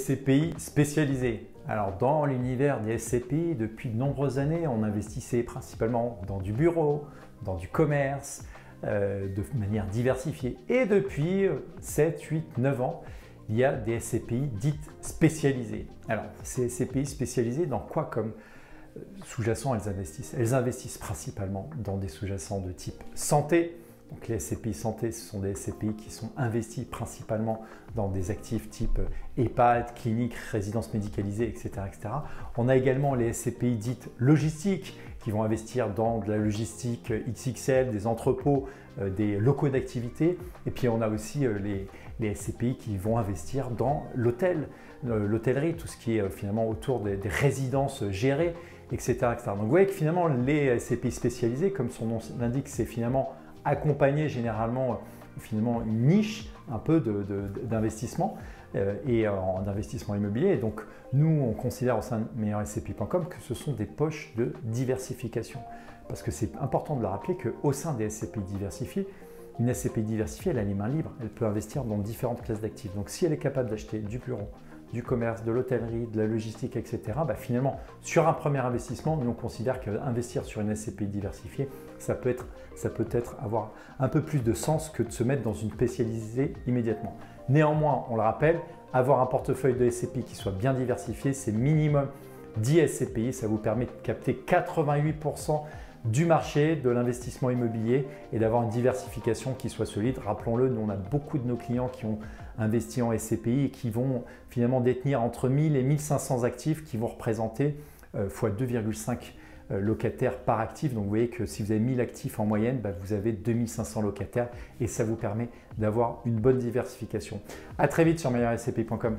SCPI spécialisés. Alors dans l'univers des SCPI, depuis de nombreuses années, on investissait principalement dans du bureau, dans du commerce, de manière diversifiée. Et depuis 7, 8, 9 ans, il y a des SCPI dites spécialisées. Alors ces SCPI spécialisées dans quoi comme sous-jacent elles investissent? Elles investissent principalement dans des sous-jacents de type santé. Donc les SCPI santé, ce sont des SCPI qui sont investis principalement dans des actifs type EHPAD, clinique, résidence médicalisée, etc., etc. On a également les SCPI dites logistiques qui vont investir dans de la logistique XXL, des entrepôts, des locaux d'activité. Et puis on a aussi les SCPI qui vont investir dans l'hôtel, l'hôtellerie, tout ce qui est finalement autour des résidences gérées, etc., etc. Donc vous voyez que finalement les SCPI spécialisés, comme son nom l'indique, c'est finalement accompagner généralement finalement une niche un peu d'investissement et d'investissement immobilier. Et donc nous on considère au sein de meilleurscpi.com que ce sont des poches de diversification, parce que c'est important de le rappeler qu'au sein des SCPI diversifiés, une SCPI diversifiée elle a les mains libres, elle peut investir dans différentes classes d'actifs. Donc si elle est capable d'acheter du bureau, du commerce, de l'hôtellerie, de la logistique, etc., finalement, sur un premier investissement, nous on considère qu'investir sur une SCPI diversifiée, ça peut avoir un peu plus de sens que de se mettre dans une spécialisée immédiatement. Néanmoins, on le rappelle, avoir un portefeuille de SCPI qui soit bien diversifié, c'est minimum 10 SCPI, ça vous permet de capter 88% du marché de l'investissement immobilier et d'avoir une diversification qui soit solide. Rappelons-le, nous on a beaucoup de nos clients qui ont investi en SCPI et qui vont finalement détenir entre 1000 et 1500 actifs qui vont représenter x 2,5 locataires par actif. Donc vous voyez que si vous avez 1000 actifs en moyenne, vous avez 2500 locataires et ça vous permet d'avoir une bonne diversification. À très vite sur meilleurscpi.com.